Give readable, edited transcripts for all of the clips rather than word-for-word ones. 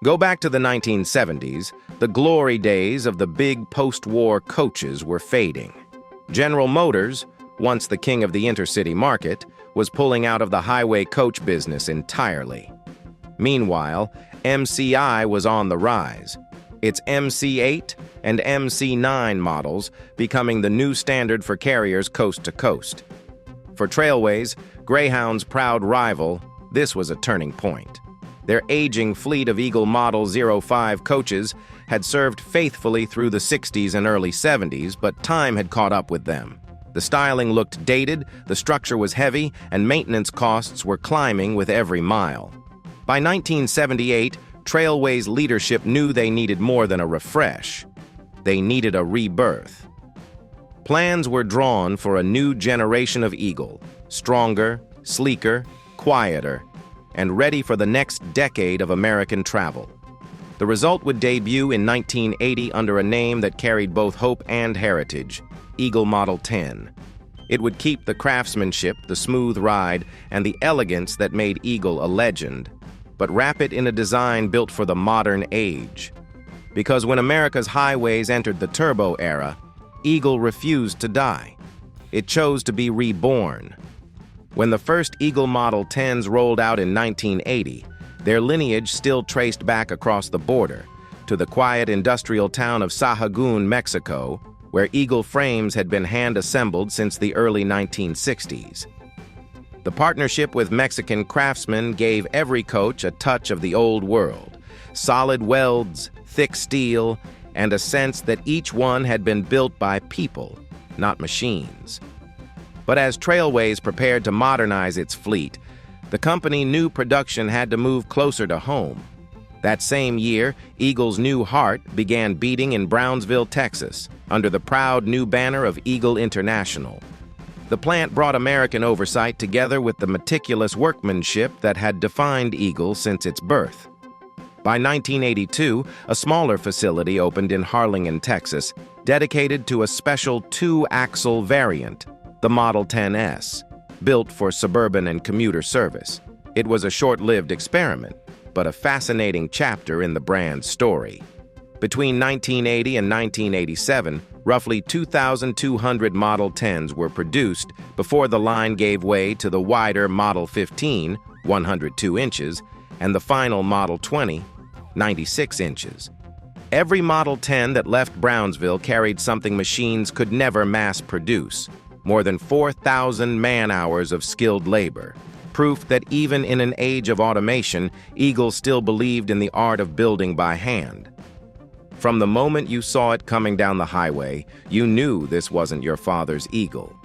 Go back to the 1970s, the glory days of the big post-war coaches were fading. General Motors, once the king of the intercity market, was pulling out of the highway coach business entirely. Meanwhile, MCI was on the rise, its MC8 and MC9 models becoming the new standard for carriers coast to coast. For Trailways, Greyhound's proud rival, this was a turning point. Their aging fleet of Eagle Model 05 coaches had served faithfully through the 60s and early 70s, but time had caught up with them. The styling looked dated, the structure was heavy, and maintenance costs were climbing with every mile. By 1978, Trailways leadership knew they needed more than a refresh. They needed a rebirth. Plans were drawn for a new generation of Eagle, stronger, sleeker, quieter, and ready for the next decade of American travel. The result would debut in 1980 under a name that carried both hope and heritage, Eagle Model 10. It would keep the craftsmanship, the smooth ride, and the elegance that made Eagle a legend, but wrap it in a design built for the modern age. Because when America's highways entered the turbo era, Eagle refused to die. It chose to be reborn. When the first Eagle Model 10s rolled out in 1980, their lineage still traced back across the border to the quiet industrial town of Sahagún, Mexico, where Eagle frames had been hand-assembled since the early 1960s. The partnership with Mexican craftsmen gave every coach a touch of the old world, solid welds, thick steel, and a sense that each one had been built by people, not machines. But as Trailways prepared to modernize its fleet, the company knew production had to move closer to home. That same year, Eagle's new heart began beating in Brownsville, Texas, under the proud new banner of Eagle International. The plant brought American oversight together with the meticulous workmanship that had defined Eagle since its birth. By 1982, a smaller facility opened in Harlingen, Texas, dedicated to a special two-axle variant, the Model 10S, built for suburban and commuter service. It was a short-lived experiment, but a fascinating chapter in the brand's story. Between 1980 and 1987, roughly 2,200 Model 10s were produced before the line gave way to the wider Model 15, 102 inches, and the final Model 20, 96 inches. Every Model 10 that left Brownsville carried something machines could never mass produce, more than 4,000 man-hours of skilled labor, proof that even in an age of automation, Eagle still believed in the art of building by hand. From the moment you saw it coming down the highway, you knew this wasn't your father's Eagle.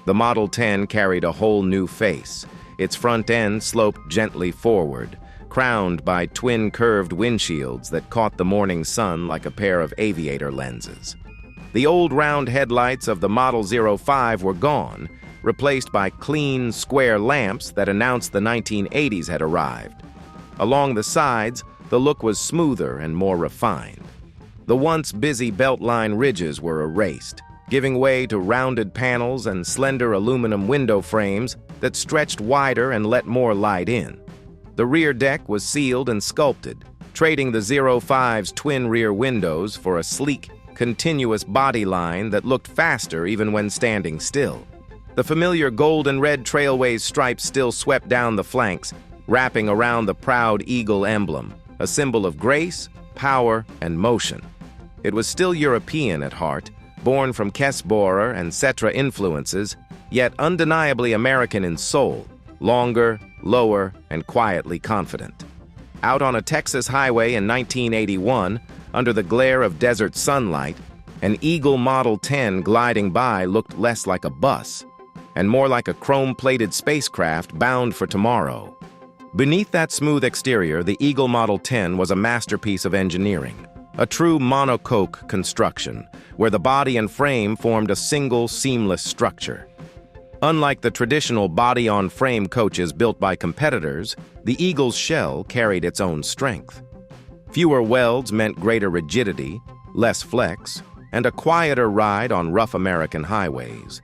The Model 10 carried a whole new face. Its front end sloped gently forward, crowned by twin curved windshields that caught the morning sun like a pair of aviator lenses. The old round headlights of the Model 05 were gone, replaced by clean, square lamps that announced the 1980s had arrived. Along the sides, the look was smoother and more refined. The once busy beltline ridges were erased, giving way to rounded panels and slender aluminum window frames that stretched wider and let more light in. The rear deck was sealed and sculpted, trading the 05's twin rear windows for a sleek, continuous body line that looked faster even when standing still. The familiar gold and red Trailways stripes still swept down the flanks, wrapping around the proud Eagle emblem, a symbol of grace, power, and motion. It was still European at heart, born from Kessbohrer and Setra influences, yet undeniably American in soul, longer, lower, and quietly confident. Out on a Texas highway in 1981, under the glare of desert sunlight, an Eagle Model 10 gliding by looked less like a bus and more like a chrome-plated spacecraft bound for tomorrow. Beneath that smooth exterior, the Eagle Model 10 was a masterpiece of engineering, a true monocoque construction, where the body and frame formed a single, seamless structure. Unlike the traditional body-on-frame coaches built by competitors, the Eagle's shell carried its own strength. Fewer welds meant greater rigidity, less flex, and a quieter ride on rough American highways.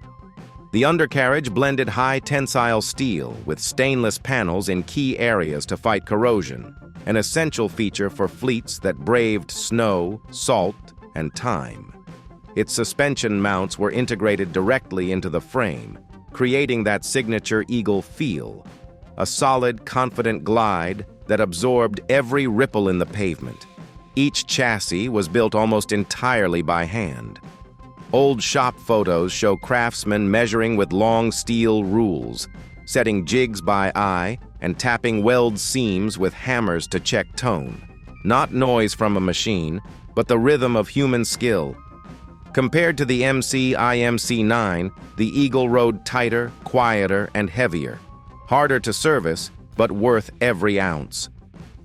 The undercarriage blended high-tensile steel with stainless panels in key areas to fight corrosion, an essential feature for fleets that braved snow, salt, and time. Its suspension mounts were integrated directly into the frame, creating that signature Eagle feel, a solid, confident glide that absorbed every ripple in the pavement. Each chassis was built almost entirely by hand. Old shop photos show craftsmen measuring with long steel rules, setting jigs by eye, and tapping weld seams with hammers to check tone. Not noise from a machine, but the rhythm of human skill. Compared to the MC-IMC-9, the Eagle rode tighter, quieter, and heavier. Harder to service, but worth every ounce.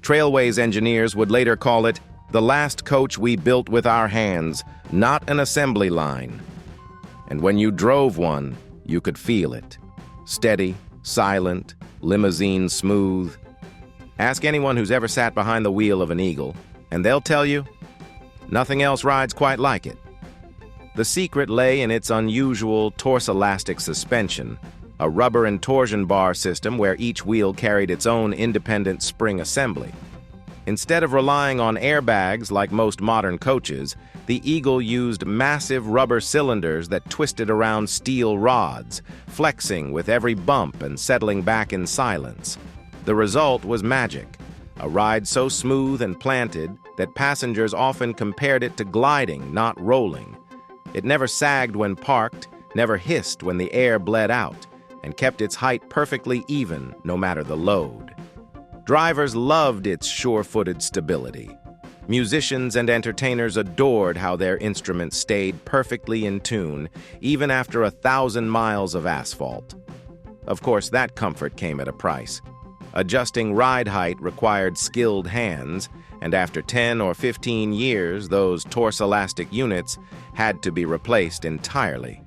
Trailways engineers would later call it the last coach we built with our hands, not an assembly line. And when you drove one, you could feel it. Steady, silent, limousine smooth. Ask anyone who's ever sat behind the wheel of an Eagle, and they'll tell you, nothing else rides quite like it. The secret lay in its unusual Torselastic suspension, a rubber and torsion bar system where each wheel carried its own independent spring assembly. Instead of relying on airbags like most modern coaches, the Eagle used massive rubber cylinders that twisted around steel rods, flexing with every bump and settling back in silence. The result was magic, a ride so smooth and planted that passengers often compared it to gliding, not rolling. It never sagged when parked, never hissed when the air bled out, and kept its height perfectly even no matter the load. Drivers loved its sure-footed stability. Musicians and entertainers adored how their instruments stayed perfectly in tune, even after 1,000 miles of asphalt. Of course, that comfort came at a price. Adjusting ride height required skilled hands, and after 10 or 15 years, those Torselastic units had to be replaced entirely.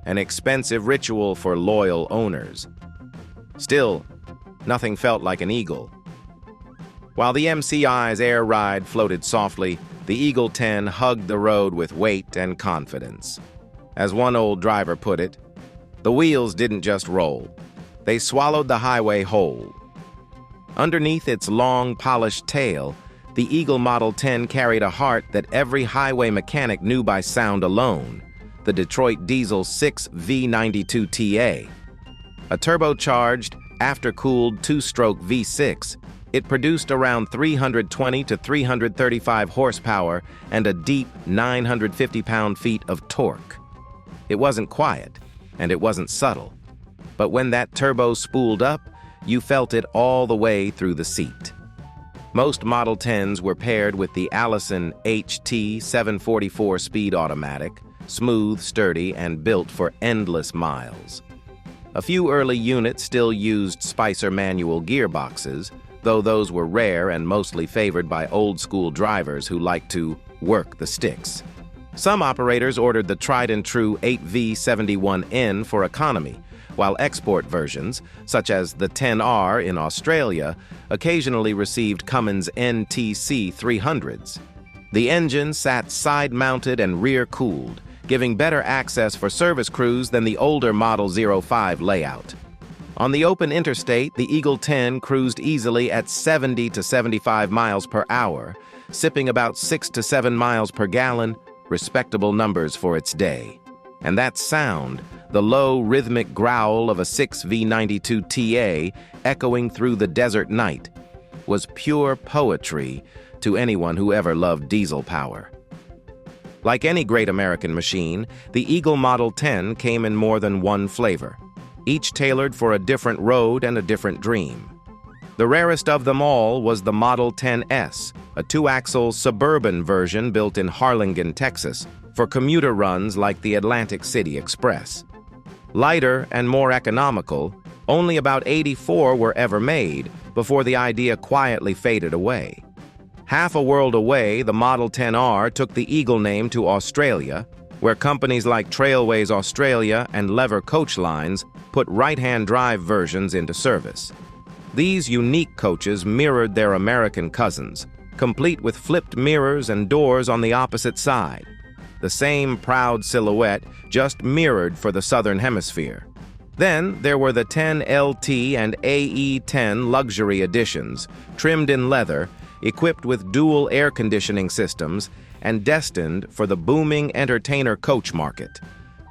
An expensive ritual for loyal owners. Still, nothing felt like an Eagle. While the MCI's air ride floated softly, the Eagle 10 hugged the road with weight and confidence. As one old driver put it, the wheels didn't just roll. They swallowed the highway whole. Underneath its long, polished tail, the Eagle Model 10 carried a heart that every highway mechanic knew by sound alone, the Detroit Diesel 6 V92TA. A turbocharged, after-cooled two-stroke V6, it produced around 320 to 335 horsepower and a deep 950 pound-feet of torque. It wasn't quiet, and it wasn't subtle. But when that turbo spooled up, you felt it all the way through the seat. Most Model 10s were paired with the Allison HT 744 Speed Automatic, smooth, sturdy, and built for endless miles. A few early units still used Spicer manual gearboxes, though those were rare and mostly favored by old-school drivers who liked to work the sticks. Some operators ordered the tried-and-true 8V71N for economy, while export versions, such as the 10R in Australia, occasionally received Cummins NTC 300s. The engine sat side-mounted and rear-cooled, giving better access for service crews than the older Model 05 layout. On the open interstate, the Eagle 10 cruised easily at 70 to 75 miles per hour, sipping about 6 to 7 miles per gallon, respectable numbers for its day. And that sound, the low rhythmic growl of a 6V92TA echoing through the desert night, was pure poetry to anyone who ever loved diesel power. Like any great American machine, the Eagle Model 10 came in more than one flavor, each tailored for a different road and a different dream. The rarest of them all was the Model 10S, a two-axle suburban version built in Harlingen, Texas, for commuter runs like the Atlantic City Express. Lighter and more economical, only about 84 were ever made before the idea quietly faded away. Half a world away, the Model 10R took the Eagle name to Australia, where companies like Trailways Australia and Lever Coach Lines put right-hand drive versions into service. These unique coaches mirrored their American cousins, complete with flipped mirrors and doors on the opposite side. The same proud silhouette, just mirrored for the Southern Hemisphere. Then there were the 10LT and AE10 luxury editions, trimmed in leather, equipped with dual air conditioning systems, and destined for the booming entertainer coach market.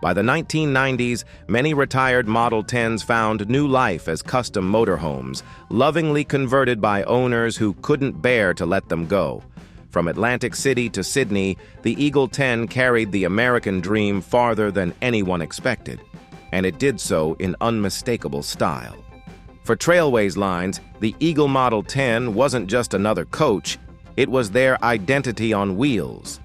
By the 1990s, many retired Model 10s found new life as custom motorhomes, lovingly converted by owners who couldn't bear to let them go. From Atlantic City to Sydney, the Eagle 10 carried the American dream farther than anyone expected, and it did so in unmistakable style. For Trailways lines, the Eagle Model 10 wasn't just another coach, it was their identity on wheels.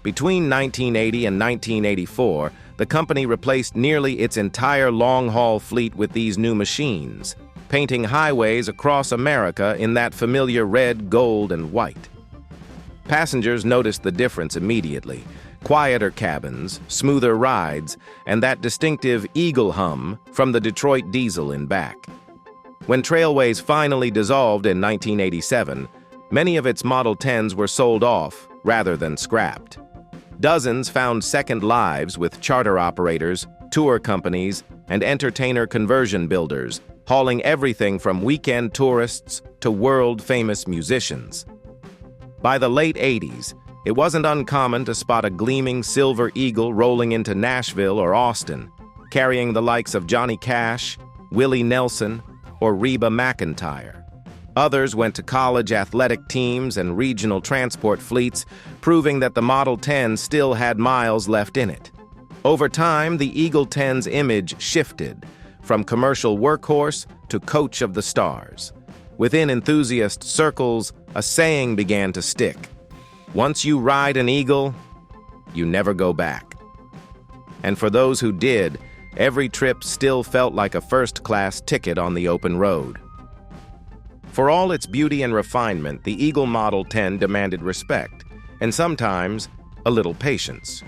Between 1980 and 1984, the company replaced nearly its entire long-haul fleet with these new machines, painting highways across America in that familiar red, gold, and white. Passengers noticed the difference immediately: quieter cabins, smoother rides, and that distinctive eagle hum from the Detroit diesel in back. When Trailways finally dissolved in 1987, many of its Model 10s were sold off rather than scrapped. Dozens found second lives with charter operators, tour companies, and entertainer conversion builders, hauling everything from weekend tourists to world-famous musicians. By the late 80s, it wasn't uncommon to spot a gleaming silver eagle rolling into Nashville or Austin, carrying the likes of Johnny Cash, Willie Nelson, or Reba McEntire. Others went to college athletic teams and regional transport fleets, proving that the Model 10 still had miles left in it. Over time, the Eagle 10's image shifted, from commercial workhorse to coach of the stars. Within enthusiast circles, a saying began to stick: once you ride an Eagle, you never go back. And for those who did, every trip still felt like a first-class ticket on the open road. For all its beauty and refinement, the Eagle Model 10 demanded respect, and sometimes a little patience.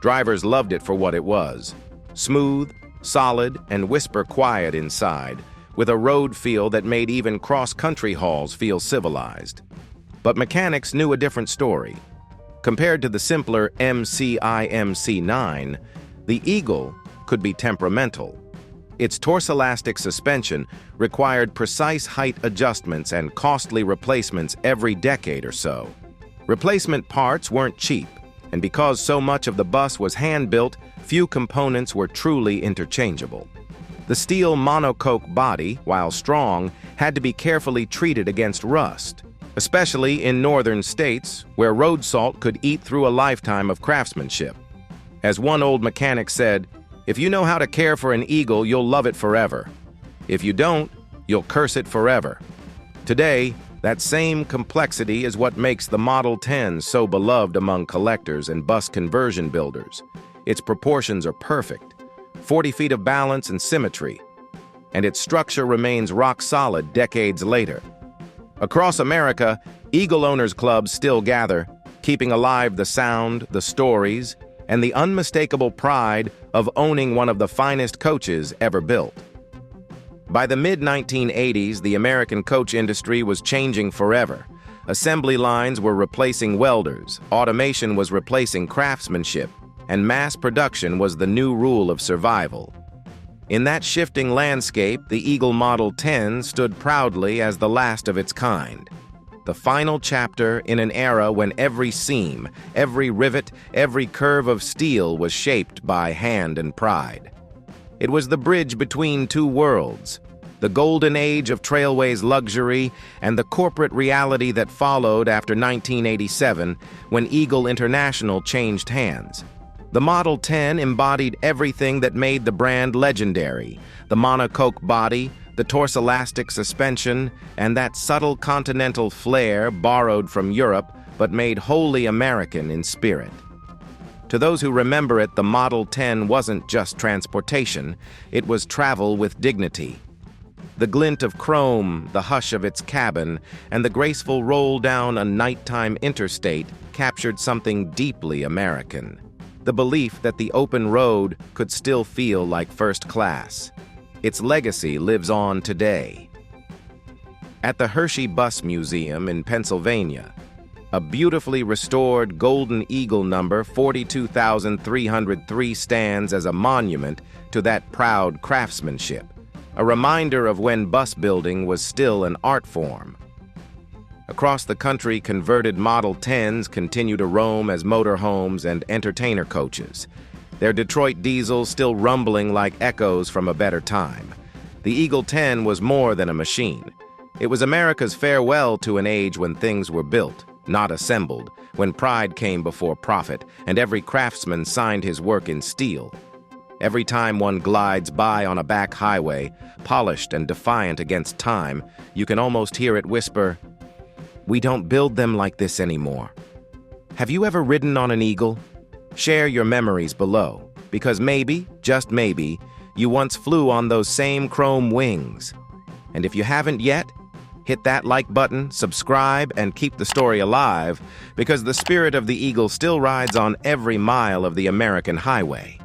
Drivers loved it for what it was: smooth, solid, and whisper quiet inside, with a road feel that made even cross-country hauls feel civilized. But mechanics knew a different story. Compared to the simpler MC9, the Eagle could be temperamental. Its Torselastic suspension required precise height adjustments and costly replacements every decade or so. Replacement parts weren't cheap, and because so much of the bus was hand-built, few components were truly interchangeable. The steel monocoque body, while strong, had to be carefully treated against rust, especially in northern states where road salt could eat through a lifetime of craftsmanship. As one old mechanic said, "If you know how to care for an Eagle, you'll love it forever. If you don't, you'll curse it forever." Today, that same complexity is what makes the Model 10 so beloved among collectors and bus conversion builders. Its proportions are perfect, 40 feet of balance and symmetry, and its structure remains rock solid decades later. Across America, Eagle Owners Clubs still gather, keeping alive the sound, the stories, and the unmistakable pride of owning one of the finest coaches ever built. By the mid-1980s, the American coach industry was changing forever. Assembly lines were replacing welders, automation was replacing craftsmanship, and mass production was the new rule of survival. In that shifting landscape, the Eagle Model 10 stood proudly as the last of its kind. The final chapter in an era when every seam, every rivet, every curve of steel was shaped by hand and pride. It was the bridge between two worlds, the golden age of Trailways luxury and the corporate reality that followed after 1987 when Eagle International changed hands. The Model 10 embodied everything that made the brand legendary: the monocoque body, the Torselastic suspension, and that subtle continental flair borrowed from Europe but made wholly American in spirit. To those who remember it, the Model 10 wasn't just transportation, it was travel with dignity. The glint of chrome, the hush of its cabin, and the graceful roll down a nighttime interstate captured something deeply American: the belief that the open road could still feel like first class. Its legacy lives on today. At the Hershey Bus Museum in Pennsylvania, A beautifully restored Golden Eagle number 42,303 stands as a monument to that proud craftsmanship, a reminder of when bus building was still an art form. Across the country, converted Model 10s continue to roam as motorhomes and entertainer coaches, their Detroit diesels still rumbling like echoes from a better time. The Eagle 10 was more than a machine. It was America's farewell to an age when things were built, not assembled, when pride came before profit, and every craftsman signed his work in steel. Every time one glides by on a back highway, polished and defiant against time, you can almost hear it whisper, "We don't build them like this anymore." Have you ever ridden on an Eagle? Share your memories below, because maybe, just maybe, you once flew on those same chrome wings. And if you haven't yet, hit that like button, subscribe, and keep the story alive, because the spirit of the Eagle still rides on every mile of the American highway.